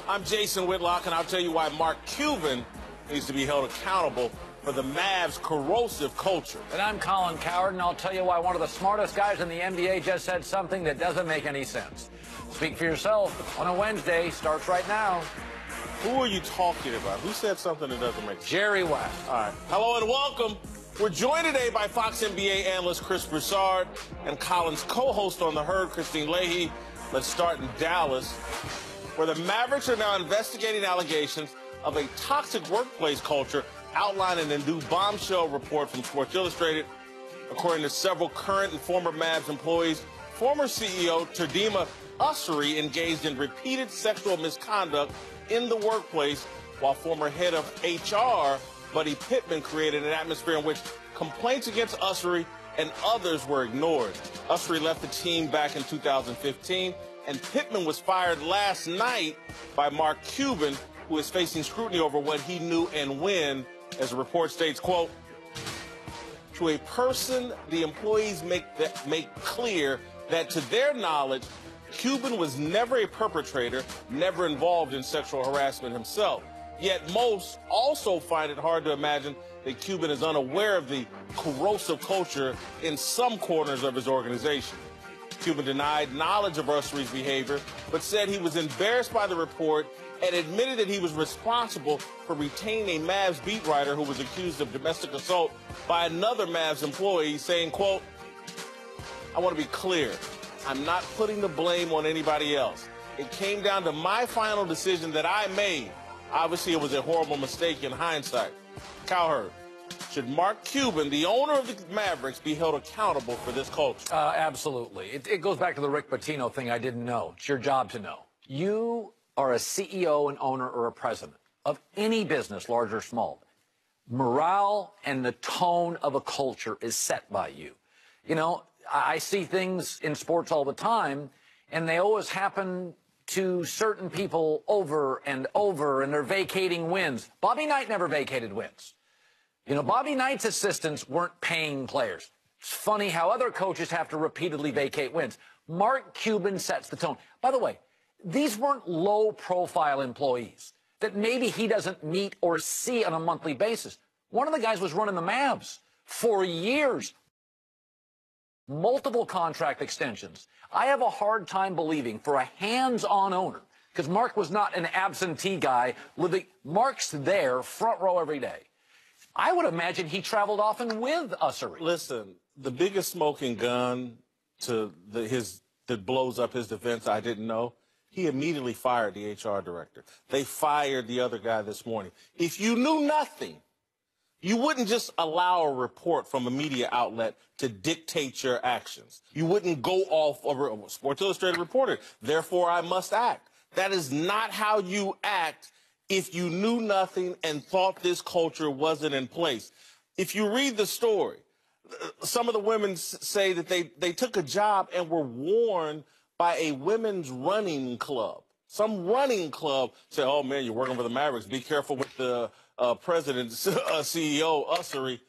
I'm Jason Whitlock, and I'll tell you why Mark Cuban needs to be held accountable for the Mavs' corrosive culture. And I'm Colin Coward, and I'll tell you why one of the smartest guys in the NBA just said something that doesn't make any sense. Speak for yourself on a Wednesday. Starts right now. Who are you talking about? Who said something that doesn't make sense? Jerry West. All right. Hello and welcome. We're joined today by Fox NBA analyst Chris Broussard and Colin's co-host on The Herd, Christine Leahy. Let's start in Dallas, where the Mavericks are now investigating allegations of a toxic workplace culture outlined in a new bombshell report from Sports Illustrated. According to several current and former Mavs employees, former CEO Terdema Ussery engaged in repeated sexual misconduct in the workplace, while former head of HR, Buddy Pittman, created an atmosphere in which complaints against Ussery and others were ignored. Ussery left the team back in 2015, and Pittman was fired last night by Mark Cuban, who is facing scrutiny over what he knew and when. As the report states, quote, to a person, the employees make clear that to their knowledge, Cuban was never a perpetrator, never involved in sexual harassment himself. Yet most also find it hard to imagine that Cuban is unaware of the corrosive culture in some corners of his organization. Cuban denied knowledge of Ussery's behavior, but said he was embarrassed by the report and admitted that he was responsible for retaining a Mavs beat writer who was accused of domestic assault by another Mavs employee, saying, quote, I want to be clear. I'm not putting the blame on anybody else. It came down to my final decision that I made. Obviously, it was a horrible mistake in hindsight. Cowherd, should Mark Cuban, the owner of the Mavericks, be held accountable for this culture? Absolutely. It goes back to the Rick Pitino thing I didn't know. It's your job to know. You are a CEO, an owner, or a president of any business, large or small. Morale and the tone of a culture is set by you. You know, I see things in sports all the time, and they always happen to certain people over and over, and they're vacating wins. Bobby Knight never vacated wins. You know, Bobby Knight's assistants weren't paying players. It's funny how other coaches have to repeatedly vacate wins. Mark Cuban sets the tone. By the way, these weren't low-profile employees that maybe he doesn't meet or see on a monthly basis. One of the guys was running the Mavs for years. Multiple contract extensions. I have a hard time believing for a hands-on owner, because Mark was not an absentee guy living. Mark's there, front row every day. I would imagine he traveled often with Ussery. Listen, the biggest smoking gun that blows up his defense, I didn't know, he immediately fired the HR director. They fired the other guy this morning. If you knew nothing, you wouldn't just allow a report from a media outlet to dictate your actions. You wouldn't go off of a Sports Illustrated reporter. Therefore, I must act. That is not how you act if you knew nothing and thought this culture wasn't in place. If you read the story, some of the women say that they took a job and were warned by a women's running club. Some running club said, oh, man, you're working for the Mavericks. Be careful with the president, CEO, Ussery.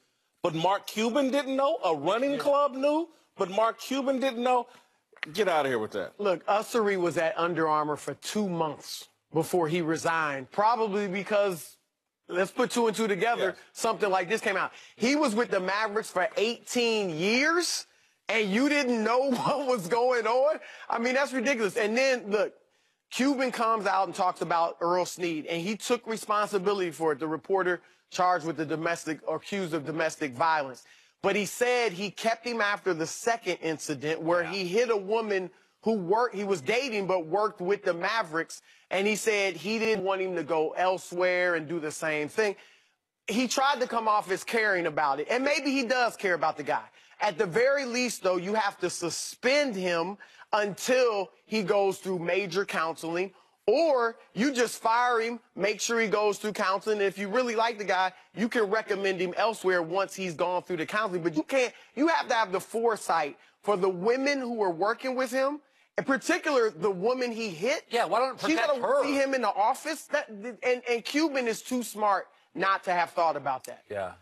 But Mark Cuban didn't know? A running club knew? But Mark Cuban didn't know? Get out of here with that. Look, Ussery was at Under Armour for 2 months before he resigned, probably because, let's put two and two together, something like this came out. He was with the Mavericks for 18 years, and you didn't know what was going on? I mean, that's ridiculous. And then, look, Cuban comes out and talks about Earl Snead, and he took responsibility for it, the reporter charged with accused of domestic violence. But he said he kept him after the second incident where he hit a woman who he was dating but worked with the Mavericks, and he said he didn't want him to go elsewhere and do the same thing. He tried to come off as caring about it, and maybe he does care about the guy. At the very least, though, you have to suspend him until he goes through major counseling, or you just fire him, make sure he goes through counseling. And if you really like the guy, you can recommend him elsewhere once he's gone through the counseling. But you have to have the foresight for the women who are working with him, in particular the woman he hit. Yeah, why don't protect her? She's going to see him in the office. And Cuban is too smart not to have thought about that. Yeah.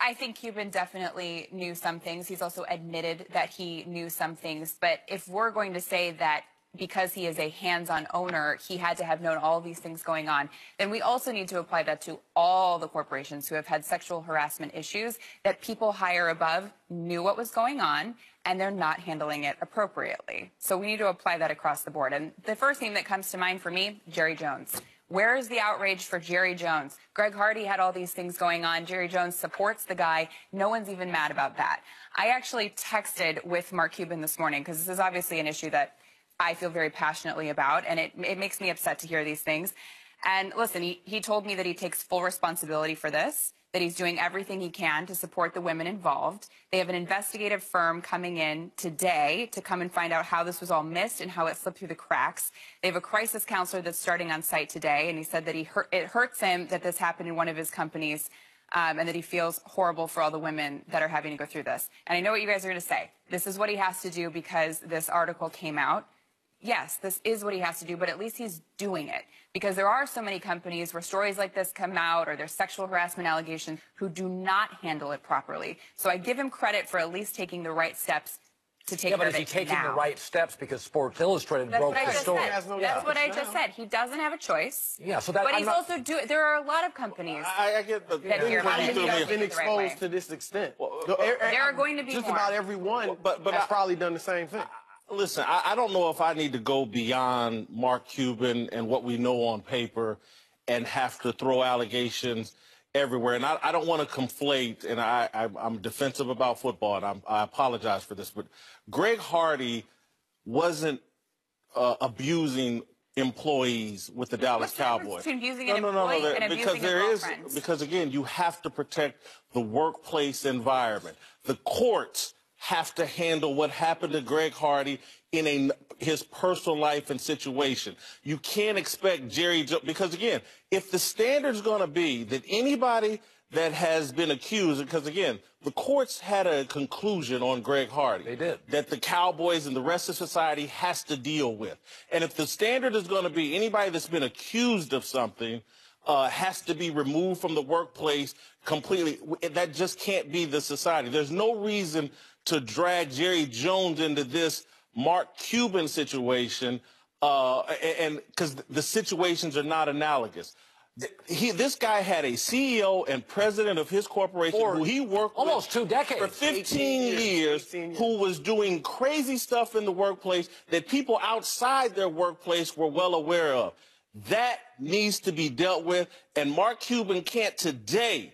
I think Cuban definitely knew some things. He's also admitted that he knew some things. But if we're going to say that because he is a hands-on owner, he had to have known all of these things going on, then we also need to apply that to all the corporations who have had sexual harassment issues, that people higher above knew what was going on and they're not handling it appropriately. So we need to apply that across the board. And the first name that comes to mind for me, Jerry Jones. Where is the outrage for Jerry Jones? Greg Hardy had all these things going on. Jerry Jones supports the guy. No one's even mad about that. I actually texted with Mark Cuban this morning because this is obviously an issue that I feel very passionately about, and it makes me upset to hear these things. And listen, he told me that he takes full responsibility for this, that he's doing everything he can to support the women involved. They have an investigative firm coming in today to come and find out how this was all missed and how it slipped through the cracks. They have a crisis counselor that's starting on site today, and he said that it hurts him that this happened in one of his companies, and that he feels horrible for all the women that are having to go through this. And I know what you guys are going to say. This is what he has to do because this article came out. Yes, this is what he has to do, but at least he's doing it. Because there are so many companies where stories like this come out or there's sexual harassment allegations who do not handle it properly. So I give him credit for at least taking the right steps to take care of it now. Yeah, but is he taking the right steps because Sports Illustrated broke the story? That's what I just said. He doesn't have a choice. Yeah, so that, but he's also doing. There are a lot of companies. I get the that here have been exposed to this extent. There are going to be just more. about everyone has probably done the same thing. Listen, I don't know if I need to go beyond Mark Cuban and what we know on paper and have to throw allegations everywhere. And I don't want to conflate, and I'm defensive about football, and I apologize for this, but Greg Hardy wasn't abusing employees with the Dallas Cowboys. Abusing an employee and abusing a girlfriend? Because, again, you have to protect the workplace environment. The courts have to handle what happened to Greg Hardy in his personal life and situation. You can't expect Jerry Jones, because again, if the standard's going to be that anybody that has been accused, because again, the courts had a conclusion on Greg Hardy. They did. That the Cowboys and the rest of society has to deal with. And if the standard is going to be anybody that's been accused of something has to be removed from the workplace completely, that just can't be the society. There's no reason to drag Jerry Jones into this Mark Cuban situation, and because the situations are not analogous. This guy had a CEO and president of his corporation who he worked almost with 2 decades, for 15 years, who was doing crazy stuff in the workplace that people outside their workplace were well aware of. That needs to be dealt with, and Mark Cuban can't today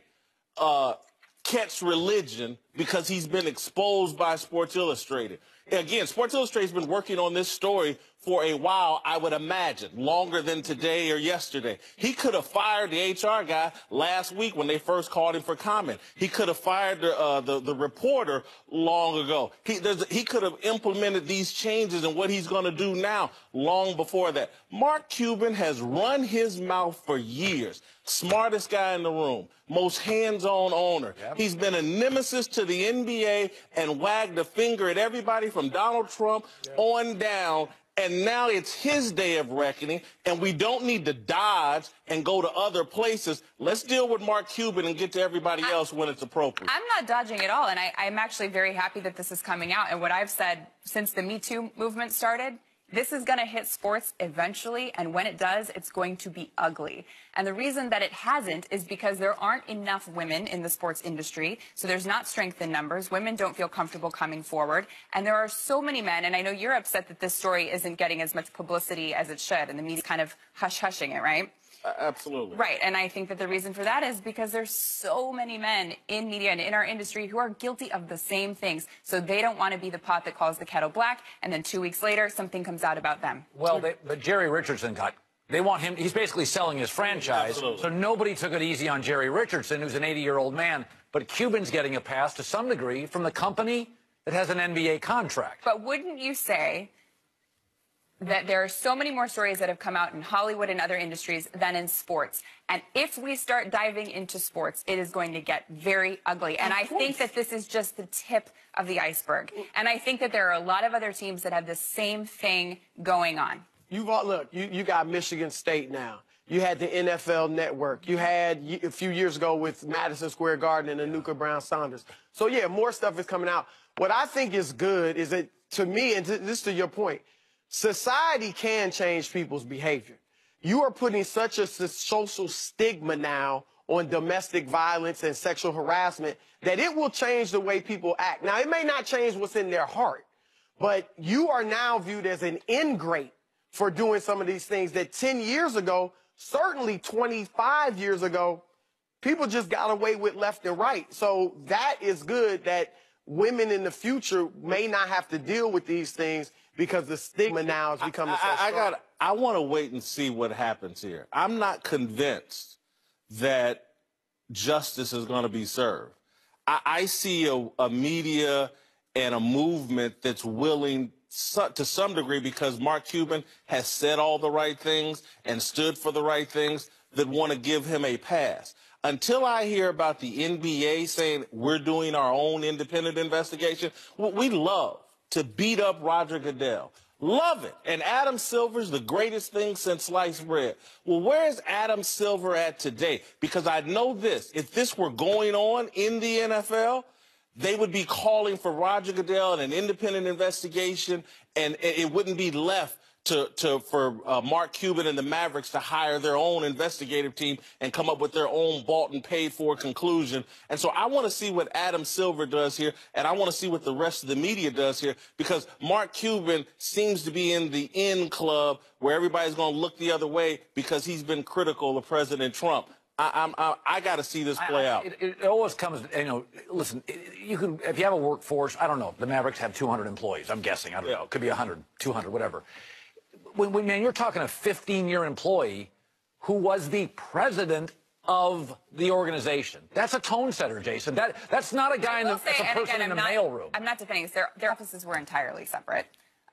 catch religion because he's been exposed by Sports Illustrated. Again, Sports Illustrated's been working on this story for a while, I would imagine, longer than today or yesterday. He could have fired the HR guy last week when they first called him for comment. He could have fired the reporter long ago. He could have implemented these changes and what he's going to do now long before that. Mark Cuban has run his mouth for years. Smartest guy in the room, most hands-on owner. Yep. He's been a nemesis to the NBA and wagged a finger at everybody from Donald Trump on down. And now it's his day of reckoning, and we don't need to dodge and go to other places. Let's deal with Mark Cuban and get to everybody else when it's appropriate. I'm not dodging at all, and I'm actually very happy that this is coming out. And what I've said since the MeToo movement started, this is going to hit sports eventually, and when it does, it's going to be ugly. And the reason that it hasn't is because there aren't enough women in the sports industry, so there's not strength in numbers. Women don't feel comfortable coming forward, and there are so many men, and I know you're upset that this story isn't getting as much publicity as it should, and the media's kind of hush-hushing it, right? Absolutely. Right, and I think that the reason for that is because there's so many men in media and in our industry who are guilty of the same things, so they don't want to be the pot that calls the kettle black, and then 2 weeks later, something comes out about them. Well, but Jerry Richardson they want him, he's basically selling his franchise, Absolutely. So nobody took it easy on Jerry Richardson, who's an 80-year-old man, but Cuban's getting a pass to some degree from the company that has an NBA contract. But wouldn't you say that there are so many more stories that have come out in Hollywood and other industries than in sports? And if we start diving into sports, it is going to get very ugly. And I think that this is just the tip of the iceberg. And I think that there are a lot of other teams that have the same thing going on. Look, you got Michigan State now. You had the NFL Network. You had a few years ago with Madison Square Garden and Anuka Brown-Saunders. So, yeah, more stuff is coming out. What I think is good is that, to me, and this to your point, society can change people's behavior. You are putting such a social stigma now on domestic violence and sexual harassment that it will change the way people act. Now, it may not change what's in their heart, but you are now viewed as an ingrate for doing some of these things that 10 years ago, certainly 25 years ago, people just got away with left and right. So that is good that women in the future may not have to deal with these things because the stigma now is becoming so strong. I want to wait and see what happens here. I'm not convinced that justice is going to be served. I see a media and a movement that's willing to some degree, because Mark Cuban has said all the right things and stood for the right things, that want to give him a pass. Until I hear about the NBA saying we're doing our own independent investigation, we love to beat up Roger Goodell. Love it. And Adam Silver's the greatest thing since sliced bread. Well, where's Adam Silver at today? Because I know this. If this were going on in the NFL, they would be calling for Roger Goodell and an independent investigation, and it wouldn't be left for Mark Cuban and the Mavericks to hire their own investigative team and come up with their own bought and paid for conclusion. And so I want to see what Adam Silver does here, and I want to see what the rest of the media does here, because Mark Cuban seems to be in the in club where everybody's going to look the other way because he's been critical of President Trump. I got to see this play out. It always comes, listen, you can, if you have a workforce, I don't know, the Mavericks have 200 employees, I'm guessing, I don't know, it could be 100, 200, whatever. Man, you're talking a 15-year employee who was the president of the organization. That's a tone setter, Jason. That's not a guy that's a person in a mailroom. I'm not defending this. Their offices were entirely separate.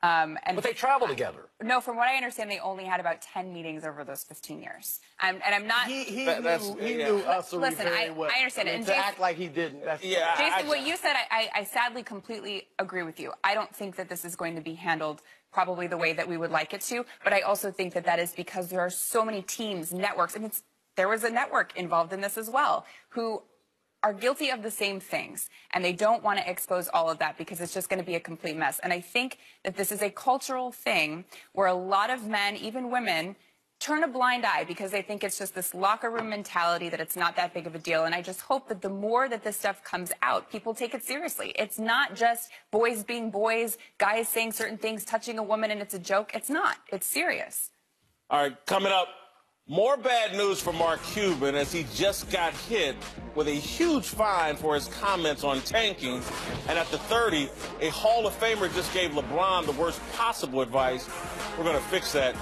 But they travel together. No, from what I understand, they only had about 10 meetings over those 15 years. And I'm not... He knew us very well. I understand it. And to act like he didn't. Jason, what you said, I sadly completely agree with you. I don't think that this is going to be handled probably the way that we would like it to, but I also think that that is because there are so many teams, networks, and there was a network involved in this as well, who are guilty of the same things, and they don't want to expose all of that because it's just going to be a complete mess. And I think that this is a cultural thing where a lot of men, even women, turn a blind eye because they think it's just this locker room mentality, that it's not that big of a deal. And I just hope that the more that this stuff comes out, people take it seriously. It's not just boys being boys, guys saying certain things, touching a woman, and it's a joke. It's not. It's serious. All right, coming up, more bad news for Mark Cuban as he just got hit with a huge fine for his comments on tanking. And at the 30, a Hall of Famer just gave LeBron the worst possible advice. We're going to fix that.